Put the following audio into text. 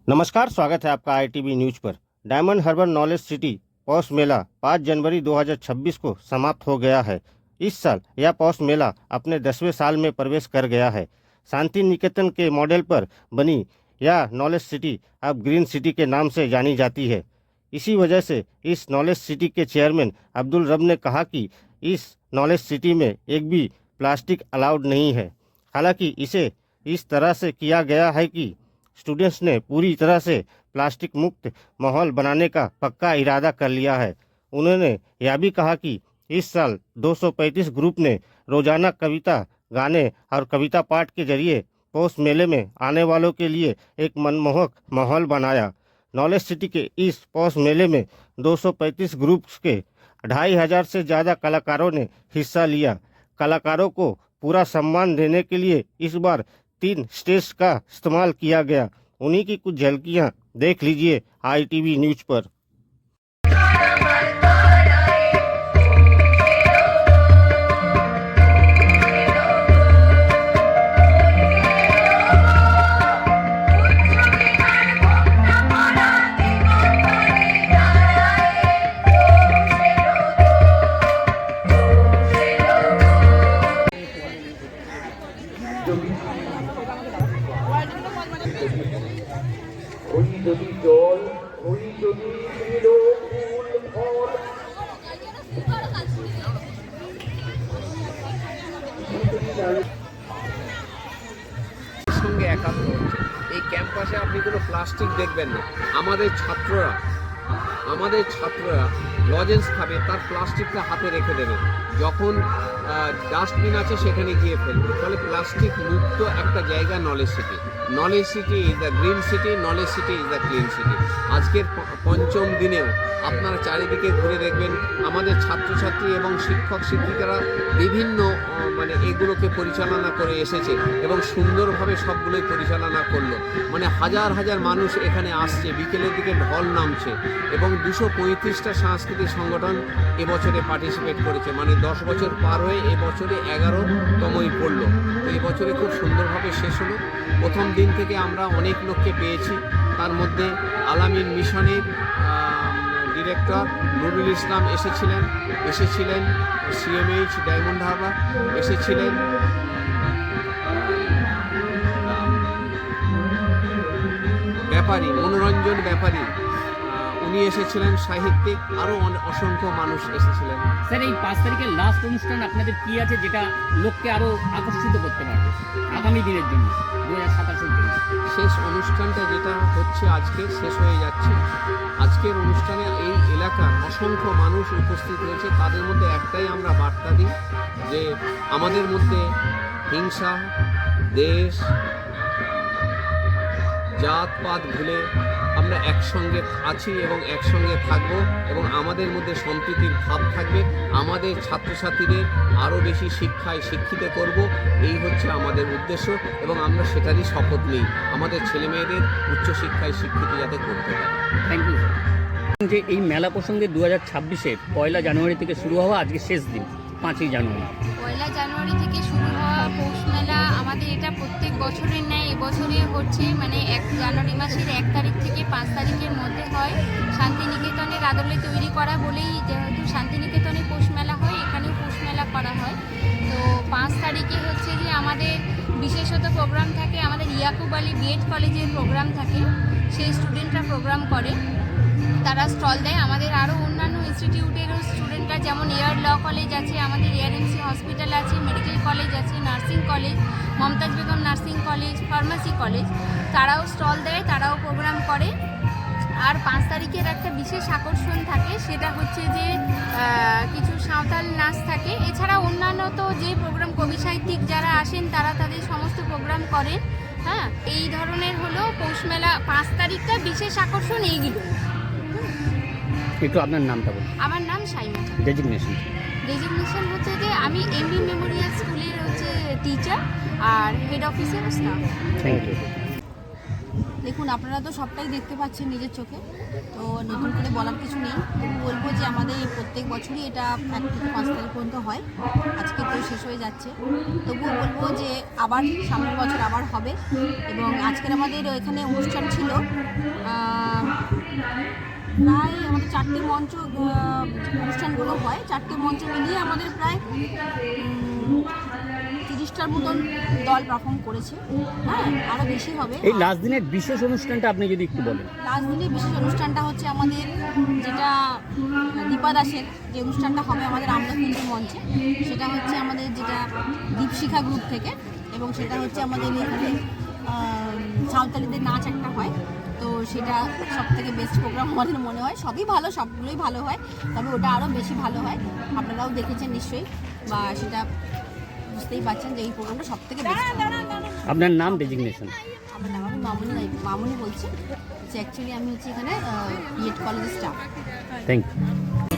नमस्कार, स्वागत है आपका आईटीबी न्यूज पर। डायमंड हार्बर नॉलेज सिटी पौष मेला 5 जनवरी 2026 को समाप्त हो गया है। इस साल यह पौष मेला अपने 10वें साल में प्रवेश कर गया है। शांति निकेतन के मॉडल पर बनी यह नॉलेज सिटी अब ग्रीन सिटी के नाम से जानी जाती है। इसी वजह से इस नॉलेज सिटी के चेयरमैन अब्दुल रब ने कहा कि इस नॉलेज सिटी में एक भी प्लास्टिक अलाउड नहीं है। हालांकि इसे इस तरह से किया गया है कि स्टूडेंट्स ने पूरी तरह से प्लास्टिक मुक्त माहौल बनाने का पक्का इरादा कर लिया है। उन्होंने यह भी कहा कि इस साल 235 ग्रुप ने रोजाना कविता, गाने और कविता पाठ के जरिए पौष मेले में आने वालों के लिए एक मनमोहक माहौल बनाया। नॉलेज सिटी के इस पौष मेले में 235 ग्रुप्स के 2500 से ज़्यादा कलाकारों ने हिस्सा लिया। कलाकारों को पूरा सम्मान देने के लिए इस बार 3 स्टेज का इस्तेमाल किया गया। उन्हीं की कुछ झलकियां देख लीजिए आईटीवी न्यूज पर। যদি জল ওই যদি এলো ফুল ফল সঙ্গে একাত্ম হচ্ছে। এই ক্যাম্পাসে আপনি কোনো প্লাস্টিক দেখবেন না। আমাদের ছাত্ররা লজেন্স খাবে, তার প্লাস্টিকটা হাতে রেখে দেবে, যখন ডাস্টবিন আছে সেখানে গিয়ে ফেলবে। ফলে প্লাস্টিক মুক্ত একটা জায়গা knowledge city. Knowledge city is the green city, knowledge city is the clean city. আজকের পঞ্চম দিনেও আপনারা চারিদিকে ঘুরে দেখবেন আমাদের ছাত্রছাত্রী এবং শিক্ষক শিক্ষিকারা বিভিন্ন এগুলোকে পরিচালনা করে এসেছে এবং সুন্দরভাবে সবগুলোই পরিচালনা করলো। হাজার হাজার মানুষ এখানে আসছে, বিকেলের দিকে ঢল নামছে এবং 235টা সাংস্কৃতিক সংগঠন এবছরে পার্টিসিপেট করেছে। 10 বছর পার হয়ে এবছরে 11তমই পড়লো। তো এবছরে খুব সুন্দরভাবে শেষ হলো। প্রথম দিন থেকে আমরা অনেক লোককে পেয়েছি। তার মধ্যে আলামিন মিশনের ডিরেক্টর নুরুল ইসলাম এসেছিলেন সিএমএইচ ডায়মন্ড হারবার, এসেছিলেন মনোরঞ্জন ব্যাপারী, উনি এসেছিলেন, সাহিত্যিক, আরও অসংখ্য মানুষ এসেছিলেন। স্যার, এই 5 তারিখের লাস্ট অনুষ্ঠান আপনাদের কি আছে যেটা লোককে আরও আকর্ষিত করতে পারবে আগামী দিনের জন্য 2027-এর জন্য? শেষ অনুষ্ঠানটা যেটা হচ্ছে আজকে শেষ হয়ে যাচ্ছে। আজকের অনুষ্ঠানে এই এলাকার অসংখ্য মানুষ উপস্থিত হয়েছে। তাদের মধ্যে একটাই আমরা বার্তা দিই যে আমাদের মধ্যে হিংসা, দেশ, জাতপাত ভুলে আমরা একসঙ্গে আছি এবং একসঙ্গে থাকব এবং আমাদের মধ্যে সম্প্রীতির ভাব থাকবে। আমাদের ছাত্রছাত্রীদের আরও বেশি শিক্ষায় শিক্ষিত করব, এই হচ্ছে আমাদের উদ্দেশ্য এবং আমরা সেটারই শপথ নিই আমাদের ছেলেমেয়েদের উচ্চশিক্ষায় শিক্ষিত যাতে করতে পারে। Thank you. যে এই মেলা প্রসঙ্গে 2026-এ 1 জানুয়ারি থেকে শুরু হওয়া আজকে শেষ দিন 5ই জানুয়ারি। 1 জানুয়ারি থেকে শুরু হওয়া পৌষ মেলা আমাদের এটা প্রত্যেক বছরের ন্যায় এবছরে হচ্ছে 1 জানুয়ারি মাসের 1 তারিখ থেকে 5 তারিখের মধ্যে হয়। শান্তিনিকেতনের আদলে তৈরি করা বলেই যেহেতু শান্তিনিকেতনে পৌষ মেলা হয়, এখানেও পৌষ মেলা করা হয়। তো 5 তারিখে হচ্ছে যে আমাদের বিশেষত প্রোগ্রাম থাকে, আমাদের ইয়াকুব আলী বিএড কলেজের প্রোগ্রাম থাকে, সেই স্টুডেন্টরা প্রোগ্রাম করে, তারা স্টল দেয়। আমাদের আরও অন্যান্য ইনস্টিটিউটেরও স্টুডেন্টরা, যেমন এয়ার ল কলেজ আছে, আমাদের এআরএমসি হসপিটাল আছে, মেডিকেল কলেজ আছে, nursing college, Mumtaz Begum nursing college, pharmacy college, তারাও স্টল দেয়, তারাও প্রোগ্রাম করে। আর 5 তারিখের একটা বিশেষ আকর্ষণ থাকে, সেটা হচ্ছে যে কিছু সাঁওতাল নাচ থাকে। এছাড়া অন্যান্য তো যে প্রোগ্রাম কবি সাহিত্যিক যারা আসেন তারা তাদের সমস্ত প্রোগ্রাম করেন। হ্যাঁ, এই ধরনের হলো পৌষ মেলা 5 তারিখটা বিশেষ আকর্ষণ এইগুলো। একটু আপনার নামটা বলুন। আমার নাম শাইমা। ডেজিগনেশন হচ্ছে যে আমি এমবি মেমোরিয়াল স্কুলের হচ্ছে টিচার আর হেড অফিসের স্টাফ। Thank you. দেখুন, আপনারা তো সবটাই দেখতে পাচ্ছেন নিজের চোখে, তো নতুন করে বলার কিছু নেই। তবু বলবো যে আমাদের প্রত্যেক বছরই এটা 1 থেকে 5 তারিখ পর্যন্ত হয়। আজকে তো শেষ হয়ে যাচ্ছে, তবুও বলবো যে আবার সামনের বছর আবার হবে। এবং আজকের আমাদের এখানে অনুষ্ঠান ছিল প্রায় আমাদের 4টে মঞ্চ, অনুষ্ঠানগুলো হয় 4টে মঞ্চ মিলিয়ে আমাদের প্রায় 30টার মতন দল পারফর্ম করেছে। হ্যাঁ, আরও বেশি হবে। এই লাস্ট দিনের বিশেষ অনুষ্ঠানটা আপনি যদি একটু বলেন। লাস্ট দিনের বিশেষ অনুষ্ঠানটা হচ্ছে আমাদের যেটা দীপা দাসের যে অনুষ্ঠানটা হবে আমাদের আমলাকুঞ্জ মঞ্চে, সেটা হচ্ছে আমাদের যেটা দীপশিখা গ্রুপ থেকে, এবং সেটা হচ্ছে আমাদের এখানে সাঁওতালিদের নাচ একটা হয়। তো সেটা সবথেকে বেস্ট প্রোগ্রাম আমাদের মনে হয়। সবই ভালো, সবগুলোই ভালো হয়, তবে ওটা আরও বেশি ভালো হয়। আপনারাও দেখেছেন নিশ্চয়ই, বা সেটা বুঝতেই পারছেন যে এই প্রোগ্রামটা সবথেকে বেস্ট। আপনার নাম, ডেজিগনেশন? আমার নাম আমি মামুনি বলছি। অ্যাকচুয়ালি আমি হচ্ছে এখানে ইয়েট কলেজের স্টাফ। Thank you.